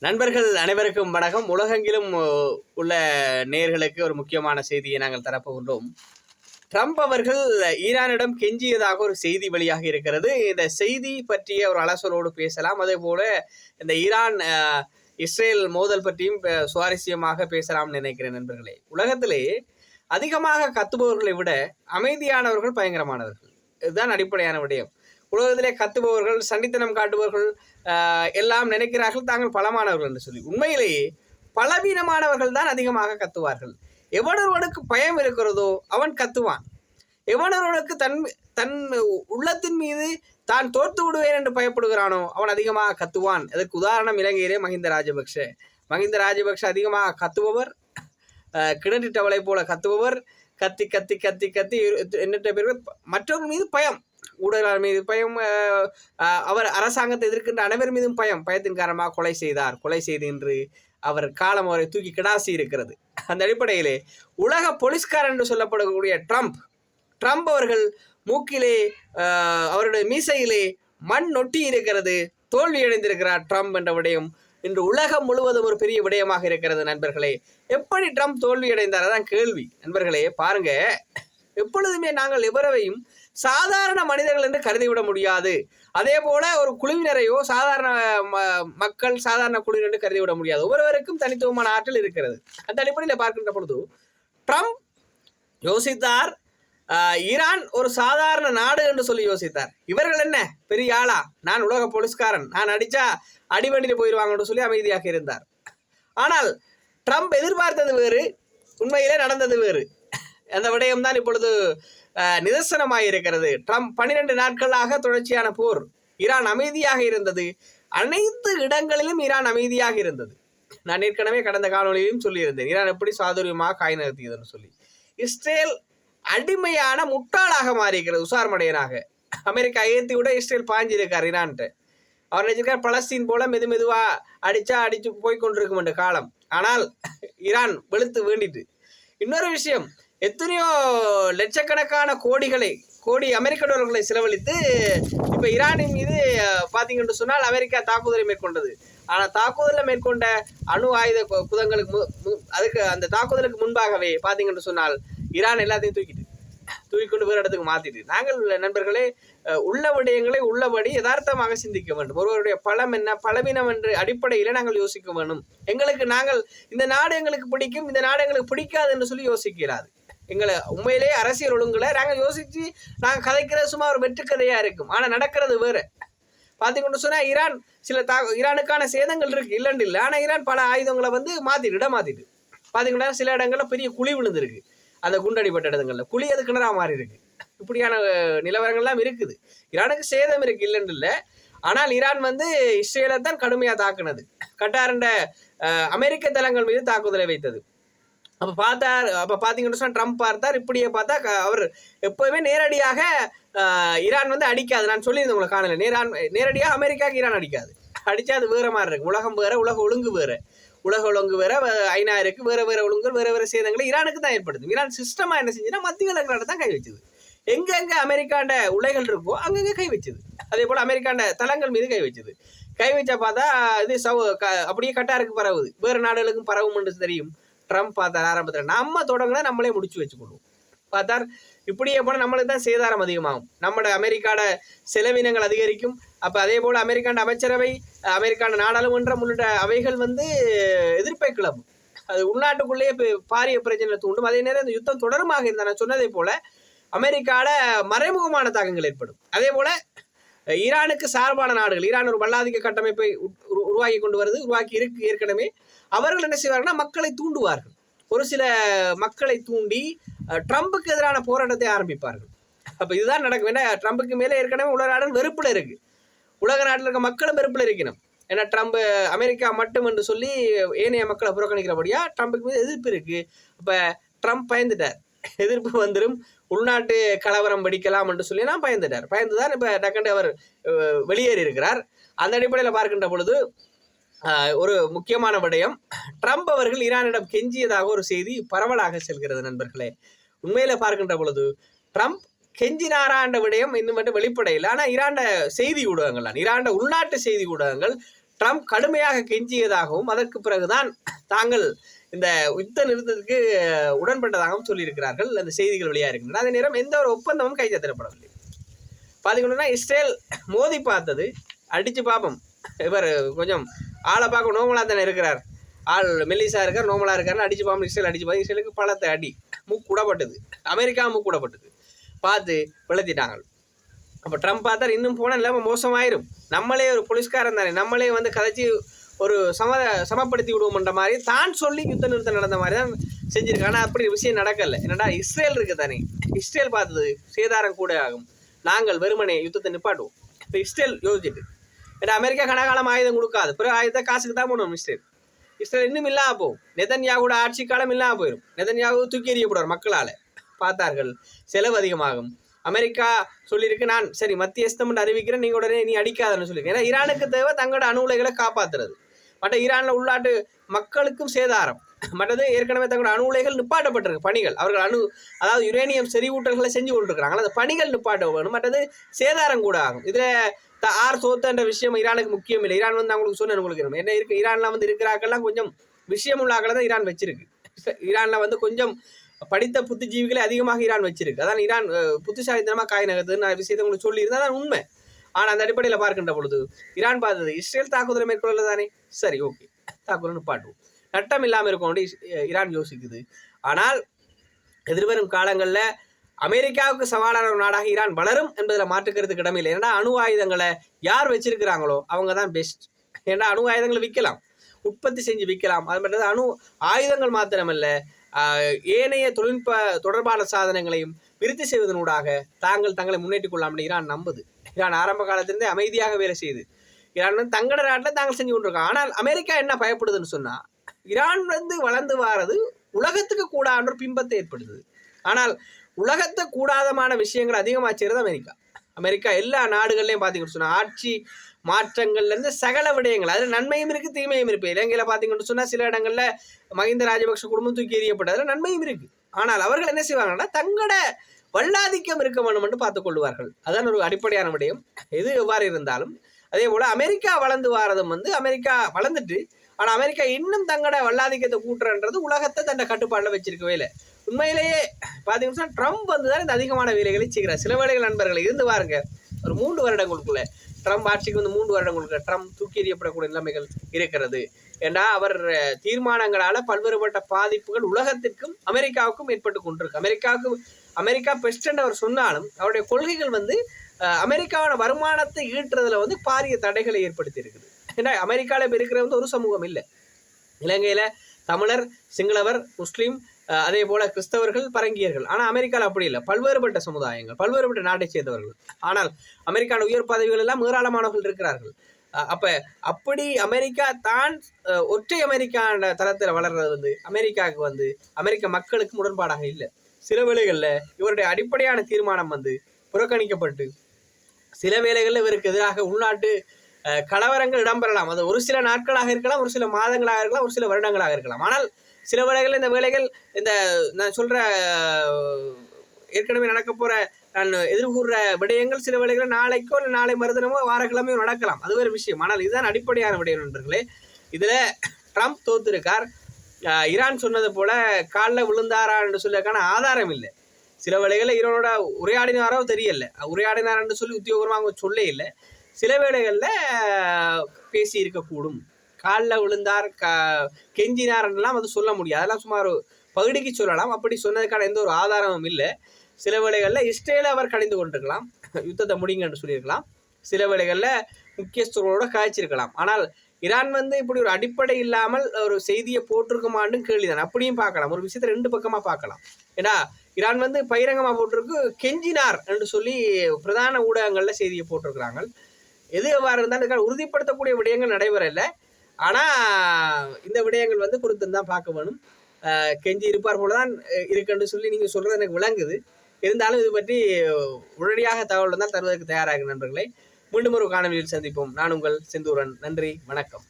நண்பர்கள் அனைவருக்கும் வணக்கம். உலகெங்கிலும் உள்ள நேயர்களுக்கு ஒரு முக்கியமான செய்தியை நாங்கள் தரப்போகின்றோம். ட்ரம்ப் அவர்கள் ஈரானிடம் கெஞ்சியதாக ஒரு செய்தி வெளியாக இருக்கிறது. இந்த செய்தி பற்றிய ஒரு அலசலோடு பேசலாம். அதே போல இந்த ஈரான் இஸ்ரேல் மோதல் பற்றியும் சுவாரஸ்யமாக பேசலாம்னு நினைக்கிறேன். நண்பர்களே, உலகத்திலே அதிகமாக கத்துபவர்களை விட அமைதியானவர்கள் பயங்கரமானவர்கள். இதுதான் அடிப்படையான விடயம். உலகத்திலே கத்துபவர்கள், சண்டித்தனம் காட்டுபவர்கள் எல்லாம் நினைக்கிறார்கள் தாங்கள் பலமானவர்கள் என்று சொல்லி. உண்மையிலேயே பலவீனமானவர்கள் தான் அதிகமாக கத்துவார்கள். எவனொருவனுக்கு பயம் இருக்கிறதோ அவன் கத்துவான். எவனொருவனுக்கு தன் உள்ளத்தின் மீது தான் தோற்று விடுவேன் என்று பயப்படுகிறானோ அவன் அதிகமாக கத்துவான். அதற்கு உதாரணம் இலங்கையிலே மஹிந்த ராஜபக்ஷ அதிகமாக கத்துபவர், கிணற்றிட்டவளை போல கத்துபவர். கத்தி கத்தி கத்தி கத்தி எண்ணற்ற பேர்கள் மற்றவர்கள் மீது பயம், ஊடகங்கள் மீது பயம், அவர் அரசாங்கத்தை எதிர்க்கின்ற அனைவர் மீதும் பயம். பயத்தின் காரணமாக கொலை செய்து என்று அவர் காலம் அவரை தூக்கி கிடாசி இருக்கிறது. அந்த அடிப்படையிலே உலக போலீஸ்காரன் என்று சொல்லப்படக்கூடிய ட்ரம்ப் அவர்கள் மூக்கிலே அவருடைய மீசையிலே மண் நொட்டி இருக்கிறது. தோல்வி அடைந்திருக்கிறார் ட்ரம்ப் என்ற விடயம் இன்று உலகம் முழுவதும் ஒரு பெரிய விடயமாக இருக்கிறது. நண்பர்களே, எப்படி ட்ரம்ப் தோல்வி அடைந்தார்? அதான் கேள்வி. நண்பர்களே பாருங்க, எப்பொழுதுமே நாங்கள் எவரையும் சாதாரண மனிதர்கள் என்று கருதிவிட முடியாது. அதே போல ஒரு குழுவினரையோ சாதாரண மக்கள் சாதாரண குழுவினர் என்று கருதிவிட முடியாது. ஒவ்வொருவருக்கும் தனித்துவமான ஆற்றல் இருக்கிறது. அந்த அடிப்படையில் பார்க்கின்ற பொழுது ட்ரம்ப் யோசித்தார், ஈரான் ஒரு சாதாரண நாடு என்று சொல்லி யோசித்தார். இவர்கள் என்ன பெரிய ஆளா, நான் உலக போலீஸ்காரன், நான் அடிச்சா அடிவண்டியில் போயிடுவாங்கன்னு சொல்லி அமைதியாக இருந்தார். ஆனால் ட்ரம்ப் எதிர்பார்த்தது வேறு, உண்மையிலே நடந்தது வேறு. அந்த விடயம்தான் இப்பொழுது நிதர்சனமாக இருக்கிறது. ட்ரம்ப் 12 நாட்களாக தொடர்ச்சியான போர், ஈரான் அமைதியாக இருந்தது. அனைத்து இடங்களிலும் ஈரான் அமைதியாக இருந்தது. நான் ஏற்கனவே கடந்த காணொலியிலும் சொல்லியிருந்தேன் ஈரான் எப்படி சாதுரியமாக காய் நகர்த்தியதுன்னு சொல்லி. இஸ்ரேல் அடிமையான முட்டாளாக மாறியிருக்கிறது, உசார்மடையனாக. அமெரிக்கா ஏற்றி விட இஸ்ரேல் பாஞ்சிருக்கார் ஈரான்ட்டு. அவர் நினைச்சிருக்கார் பலஸ்தீன் போல மெதுவா அடிச்சு போய்கொண்டிருக்கும் என்ற காலம். ஆனால் ஈரான் வெளுத்து வேண்டிட்டு. இன்னொரு விஷயம், எத்தனையோ லட்சக்கணக்கான கோடி அமெரிக்க டாலர்களை செலவழித்து இப்போ ஈரானின் மீது பார்த்தீங்கன்னு சொன்னால் அமெரிக்கா தாக்குதலை மேற்கொண்டது. ஆனால் தாக்குதலில் மேற்கொண்ட அணு ஆயுத குதங்களுக்கு அதுக்கு அந்த தாக்குதலுக்கு முன்பாகவே பார்த்தீங்கன்னு சொன்னால் ஈரான் எல்லாத்தையும் தூக்கிக்கொண்டு வேறு இடத்துக்கு மாற்றிட்டு. நாங்கள் நண்பர்களே உள்ள விடயங்களை உள்ளபடி யதார்த்தமாக சிந்திக்க வேண்டும். ஒருவருடைய பலம் என்ன பலவீனம் என்று அடிப்படையில் நாங்கள் யோசிக்க வேண்டும். நாங்கள் இந்த நாடு எங்களுக்கு பிடிக்கும், இந்த நாடு எங்களுக்கு பிடிக்காது என்று சொல்லி யோசிக்கிறாது. எங்களை உண்மையிலே அரசியல் ஒழுங்குல நாங்கள் யோசித்து நாங்கள் கதைக்கிறது சும்மா ஒரு வெற்று கதையாக இருக்கும். ஆனால் நடக்கிறது வேறு. பார்த்தீங்கன்னு சொன்னால் ஈரானுக்கான சேதங்கள் இருக்கு, இல்லைன்னு இல்லை. ஆனால் ஈரான் பல ஆயுதங்களை மாற்றிட்டு பார்த்தீங்கன்னா சில இடங்களில் பெரிய குழி விழுந்திருக்கு. அந்த குண்டடிப்பட்ட இடங்கள்ல குழி அது கிணறா மாறி இருக்கு. இப்படியான நிலவரங்கள்லாம் இருக்குது. ஈரானுக்கு சேதம் இருக்கு, இல்லைன்னு இல்லை. ஆனால் ஈரான் இஸ்ரேலை தான் கடுமையாக தாக்குனது. கட்டாரண்ட அமெரிக்க தளங்கள் மீது தாக்குதலை வைத்தது. அப்போ பார்த்தீங்கன்னு சொன்னால் ட்ரம்ப் பார்த்தார். இப்படியே பார்த்தா அவர் எப்போவுமே நேரடியாக ஈரான் அடிக்காது. நான் சொல்லியிருந்தேன் உங்களை காணல, நேரடியாக அமெரிக்காவுக்கு ஈரான் அடித்தா அது வேறு மாதிரி இருக்கு. உலகம் வேறு, உலக ஒழுங்கு வேறு, ஐநா இருக்கு, வேறு ஒழுங்குகள் வேறு சேதங்களை ஈரானுக்கு தான் ஏற்படுத்தும். ஈரான் சிஸ்டமாக என்ன செஞ்சுன்னா மத்திய கிழக்கு தான் கை வச்சுது. எங்கெங்கே அமெரிக்காண்ட உலைகள் இருக்கோ அங்கங்கே கை வச்சுது. அதே போல் அமெரிக்காண்ட தளங்கள் மீது கை வச்சா பார்த்தா இது அப்படியே கட்டாருக்கு பரவுது, வேறு நாடுகளுக்கும் பரவும் என்று தெரியும். ட்ரம்ப் பார்த்தார் ஆரம்பத்தில் நம்ம தொடங்கினா நம்மளே முடிச்சு வச்சுக்கொள்வோம். பார்த்தார் இப்படியே போனால் நம்மளுக்கு தான் சேதாரம் அதிகமாகும், நம்மளோட அமெரிக்கான செலவினங்கள் அதிகரிக்கும். அப்போ அதே போல் அமெரிக்கான அமைச்சரவை, அமெரிக்கான நாடாளுமன்றம் உள்ளிட்ட அவைகள் எதிர்ப்பை கிளம்பும். அது உள்நாட்டுக்குள்ளேயே பாரிய பிரச்சனை தூண்டும். அதே நேரம் இந்த யுத்தம் தொடருமாக இருந்தால் நான் சொன்னதை போல அமெரிக்காவில் மறைமுகமான தாக்கங்கள் ஏற்படும். அதே போல் ஈரானுக்கு சார்பான நாடுகள், ஈரான் ஒரு வல்லாதிக்க கட்டமைப்பை உருவாக்கி இருக்கு ஏற்கனவே. அவர்கள் என்ன செய்வார்கள்னா மக்களை தூண்டுவார்கள். ஒரு சில மக்களை தூண்டி ட்ரம்புக்கு எதிரான போராட்டத்தை ஆரம்பிப்பார்கள். அப்போ இதுதான் நடக்கும். ஏன்னா ட்ரம்புக்கு மேலே ஏற்கனவே உலக நாடுகள் வெறுப்பில் இருக்கு. உலக நாட்டில் இருக்க மக்களும் வெறுப்பில் இருக்கணும். ஏன்னா ட்ரம்ப் அமெரிக்கா மட்டும் என்று சொல்லி ஏனைய மக்களை புறக்கணிக்கிறபடியா ட்ரம்புக்கு மீது எதிர்ப்பு இருக்கு. அப்போ ட்ரம்ப் பயந்துட்டார், எதிர்ப்பு வந்துடும், உள்நாட்டு கலவரம் வெடிக்கலாம் என்று சொல்லி நான் பயந்துதான் இப்போ டக்கண்டு அவர் வெளியேறி இருக்கிறார். அந்த அடிப்படையில் பார்க்கின்ற பொழுது ஒரு முக்கியமான விடயம், ட்ரம்ப் அவர்கள் ஈரானிடம் கெஞ்சியதாக ஒரு செய்தி பரவலாக செல்கிறது. நண்பர்களே, உண்மையில பார்க்கின்ற பொழுது ட்ரம்ப் கெஞ்சினாராண்ட விடயம் இன்னும் மட்டும் வெளிப்படையில். ஆனால் ஈராண்ட செய்தி ஊடகங்கள், ஈராண்ட உள்நாட்டு செய்தி ஊடகங்கள் ட்ரம்ப் கடுமையாக கெஞ்சியதாகவும் அதற்கு பிறகுதான் தாங்கள் இந்த யுத்த நிறுத்தத்துக்கு உடன்பட்டதாகவும் சொல்லியிருக்கிறார்கள். அந்த செய்திகள் வெளியாக இருக்கின்றன. அதே நேரம் எந்த ஒரு ஒப்பந்தமும் கைச்சாத்திடப்படவில்லை. பார்த்தீங்கன்னா இஸ்ரேல் மோதி பார்த்தது, அடித்து பார்ப்போம், இவர் கொஞ்சம் ஆளை பார்க்க நோமலாக தானே இருக்கிறார், ஆள் மெல்லிசா இருக்கார், நோமலாக இருக்காருன்னு அடிச்சு பார்ப்போம். இஸ்ரேல் அடிச்சு பார்த்து இஸ்ரேலுக்கு பலத்தை அடி மூக்கூடப்பட்டது, அமெரிக்கா மூக்கூடப்பட்டது, பார்த்து வெளுத்திட்டாங்க. அப்போ ட்ரம்ப் பார்த்தார் இன்னும் போனால் இல்லாமல் மோசமாயிரும், நம்மளே ஒரு போலீஸ்காரன் தானே, நம்மளே வந்து கதைச்சி ஒரு சமப்படுத்தி விடுவோம்ன்ற மாதிரி தான் சொல்லி யுத்த நிறுத்தம் நடந்த மாதிரி தான் செஞ்சுருக்காங்க. ஆனால் அப்படி விஷயம் நடக்கலை. என்னடா இஸ்ரேல் இருக்குது தானே, இஸ்ரேல் பார்த்தது சேதாரம் கூட ஆகும், நாங்கள் வெறுமனே யுத்தத்தை நிப்பாட்டுவோம். இப்போ இஸ்ரேல் யோசிச்சுட்டு, ஏன்னா அமெரிக்கா கனகாலம் ஆயுதம் கொடுக்காது, பிறகு ஆயுதத்தை காசுக்கு தான் போகணும். இஸ்ரேல் இன்னும் இல்லாம போகும். நெதன்யாவோட ஆட்சி காலம் இல்லாமல் போயிடும். நெதன்யாவு தூக்கி எறியப்படுவார் மக்களால். பார்த்தார்கள் செலவு அதிகமாகும். அமெரிக்கா சொல்லியிருக்கு, நான் சரி மத்தியஸ்தம் அறிவிக்கிறேன், நீங்கள் உடனே நீ அடிக்காதன்னு சொல்லியிருக்கேன். ஏன்னா ஈரானுக்கு தேவை தங்களோட அணு உலைகளை காப்பாற்றுறது, மற்ற ஈரானில் உள்நாட்டு மக்களுக்கும் சேதாரம், மற்றது ஏற்கனவே தங்களோட அணு உலைகள் நிப்பாட்டப்பட்டிருக்கு பணிகள், அவர்கள் அதாவது யுரேனியம் செறிவூட்டல்களை செஞ்சு கொண்டிருக்கிறாங்க, அந்த பணிகள் நிப்பாட்ட வேணும், மற்றது சேதாரம் கூட ஆகும். இதில் ஆர் சோத்துன்ற விஷயம் ஈரானுக்கு முக்கியம் இல்லை. ஈரான் வந்து அவங்களுக்கு சொன்ன உங்களுக்கு என்ன இருக்கு, ஈரானில் வந்து இருக்கிறாக்கெல்லாம் கொஞ்சம் விஷயம் உள்ளாக்களை தான் ஈரான் வச்சிருக்கு. ஈரானில் வந்து கொஞ்சம் படித்த புத்திஜீவிகளை அதிகமாக ஈரான் வச்சிருக்கு. அதான் ஈரான் புத்திசாலித்தனமாக காய் நகர்த்துன்னு விஷயத்தை உங்களுக்கு சொல்லியிருந்தா தான் உண்மை. ஆனால் அந்த அடிப்படையில் பார்க்கின்ற பொழுது ஈரான் பார்த்தது இஸ்ரேல் தாக்குதலை மேற்கொள்ள தானே, சரி ஓகே தாக்குதல் நிப்பாட்டுவோம், நட்டம் இல்லாமல் இருக்கும் ஈரான் யோசிக்குது. ஆனால் எதிர்வரும் காலங்களில் அமெரிக்காவுக்கு சவாலான ஒரு நாடாக ஈரான் வளரும் என்பதில் மாற்றுக்கிறதுக்கு இடமில்லை. ஏன்னா அணு ஆயுதங்களை யார் வச்சிருக்கிறாங்களோ அவங்க தான் பெஸ்ட். ஏன்னா அணு ஆயுதங்களை விற்கலாம், உற்பத்தி செஞ்சு விற்கலாம். அது மட்டும் அணு ஆயுதங்கள் மாத்திரமல்ல, ஏனைய தொழில்நுட்ப தொடர்பான சாதனங்களையும் விருத்தி செய்வதனூடாக தங்களை முன்னேற்றிக் கொள்ளலாம் ஈரான் நம்புது. ஈரான் ஆரம்ப காலத்திலிருந்தே அமைதியாக வேலை செய்யுது. ஈரான் வந்து தங்களோட நாட்டில் தாங்கள் செஞ்சு கொண்டிருக்காங்க. ஆனால் அமெரிக்கா என்ன பயப்படுதுன்னு சொன்னால், ஈரான் வந்து வளர்ந்து வாரது உலகத்துக்கு கூடாத ஒரு பிம்பத்தை ஏற்படுத்துது. ஆனால் உலகத்தை கூடாதமான விஷயங்கள் அதிகமாக செய்கிறது அமெரிக்கா எல்லா நாடுகள்லையும் பார்த்தீங்கன்னு சொன்னால் ஆட்சி மாற்றங்கள்லேருந்து சகல விடயங்கள், அதில் நன்மையும் இருக்குது தீமையும் இருக்குது. இலங்கையில் பார்த்தீங்கன்னு சொன்னால் சில இடங்களில் மஹிந்த ராஜபக்ஷ குடும்பம் தூக்கி எறியப்பட்டதில் நன்மையும் இருக்குது. ஆனால் அவர்கள் என்ன செய்வாங்கன்னா தங்களோட வல்லாதிக்கம் இருக்க வேண்டும் என்று பார்த்து கொள்வார்கள். அதான் ஒரு அடிப்படையான விடயம். எது எவ்வாறு இருந்தாலும் அதே போல் அமெரிக்கா வளர்ந்து வாரதும் வந்து அமெரிக்கா வளர்ந்துட்டு, ஆனால் அமெரிக்கா இன்னும் தங்களோட வல்லாதிக்கத்தை கூட்டுறன்றது உலகத்தை தன்னை கட்டுப்பாட்டில் வச்சிருக்கவே இல்லை. உண்மையிலேயே பார்த்தீங்கன்னா ட்ரம்ப் வந்து தான் இந்த அதிகமான வேலைகளை செய்கிறார். சில வேலைகள் நண்பர்களை இருந்து பாருங்க, ஒரு 3 வருடங்களுக்குள்ள ட்ரம்ப் ஆட்சிக்கு வந்து 3 வருடங்களுக்கு ட்ரம்ப் தூக்கி எறியப்படக்கூடிய நிலைமைகள் இருக்கிறது. ஏன்னா அவர் தீர்மானங்களால் பல்வேறுபட்ட பாதிப்புகள் உலகத்திற்கும் அமெரிக்காவுக்கும் ஏற்பட்டு கொண்டிருக்கு. அமெரிக்கா பெஸ்ட் அவர் சொன்னாலும் அவருடைய கொள்கைகள் வந்து அமெரிக்காவோட வருமானத்தை ஈட்டுறதுல வந்து பாரிய தடைகளை ஏற்படுத்தி இருக்குது. ஏன்னா அமெரிக்காவில் இப்போ இருக்கிற வந்து ஒரு சமூகம் இல்லை. இலங்கையில் தமிழர், சிங்களவர், முஸ்லீம், அதே போல் கிறிஸ்தவர்கள், பரங்கியர்கள். ஆனால் அமெரிக்காவில் அப்படி இல்லை, பல்வேறுபட்ட சமுதாயங்கள், பல்வேறுபட்ட நாட்டை சேர்ந்தவர்கள். ஆனால் அமெரிக்கான உயர் பதவிகள் எல்லாம் ஏராளமானவர்கள் இருக்கிறார்கள். அப்படி அமெரிக்கா தான் ஒற்றை அமெரிக்கா தளத்தில் வளர்றது வந்து அமெரிக்காவுக்கு வந்து அமெரிக்க மக்களுக்கு உடன்பாடாக இல்லை. சில வேளைகளில் இவருடைய அடிப்படையான தீர்மானம் வந்து புறக்கணிக்கப்பட்டு சில வேளைகளில் இவருக்கு எதிராக உள்நாட்டு கலவரங்கள் இடம்பெறலாம். அது ஒரு சில நாட்களாக இருக்கலாம், ஒரு சில மாதங்களாக இருக்கலாம், ஒரு சில வருடங்களாக இருக்கலாம். ஆனால் சில வேளைகளில் இந்த வேலைகள் இந்த நான் சொல்கிற ஏற்கனவே நடக்க போகிற நான் எதிர்கூறுற விடயங்கள் சில வேளைகளில் நாளைக்கோ இல்லை நாளை மறுதினமோ வாரக்கிழமையோ நடக்கலாம், அது வேறு விஷயம். ஆனால் இதுதான் அடிப்படையான விடயம் நண்பர்களே. இதில் ட்ரம்ப் தோத்துருக்கார். ஈரான் சொன்னது போல காலில் விழுந்தாரா என்று சொல்லியிருக்கான ஆதாரம் இல்லை. சில வேளைகளில் ஈரானோட உரையாடினாரோ தெரியல, உரையாடினார் என்று சொல்லி உத்தியோகமாக அவங்க சொல்ல இல்லை. சில வேளைகளில் பேசி இருக்கக்கூடும். காலில் விழுந்தார், கெஞ்சினார்லாம் அது சொல்ல முடியாது, அதெல்லாம் சும்மா ஒரு பகுதிக்கு சொல்லலாம். அப்படி சொன்னதுக்கான எந்த ஒரு ஆதாரமும் இல்லை. சில வேளைகளில் இஸ்ரேலை அவர் கடிந்து கொண்டிருக்கலாம், யுத்தத்தை முடிங்க என்று சொல்லியிருக்கலாம். சில வேளைகளில் முக்கியஸ்தர்களோட காய்ச்சிருக்கலாம். ஆனால் ஈரான் வந்து இப்படி ஒரு அடிப்படை இல்லாமல் ஒரு செய்தியை போட்டிருக்குமான்னு கேள்விதான். அப்படியும் பார்க்கலாம், ஒரு விஷயத்தை 2 பக்கமாக பார்க்கலாம். ஏன்னா ஈரான் வந்து பகிரங்கமாக போட்டிருக்கு, கெஞ்சினார் என்று சொல்லி பிரதான ஊடகங்களில் செய்தியை போட்டிருக்கிறாங்க. எது எவ்வாறு இருந்தாலும் இதுக்கான உறுதிப்படுத்தக்கூடிய விடயங்கள் நடைபெறலை. ஆனால் இந்த விடயங்கள் வந்து குறித்து தான் பார்க்க வேணும். கெஞ்சி இருப்பார் போல தான் இருக்குன்னு சொல்லி நீங்கள் சொல்கிறது எனக்கு விளங்குது. இருந்தாலும் இது பற்றி உடனடியாக தகவல் தான் தருவதற்கு தயாராக நண்பர்களை. மீண்டும் ஒரு காணொலியில் சந்திப்போம். நான் உங்கள் செந்தூரன். நன்றி, வணக்கம்.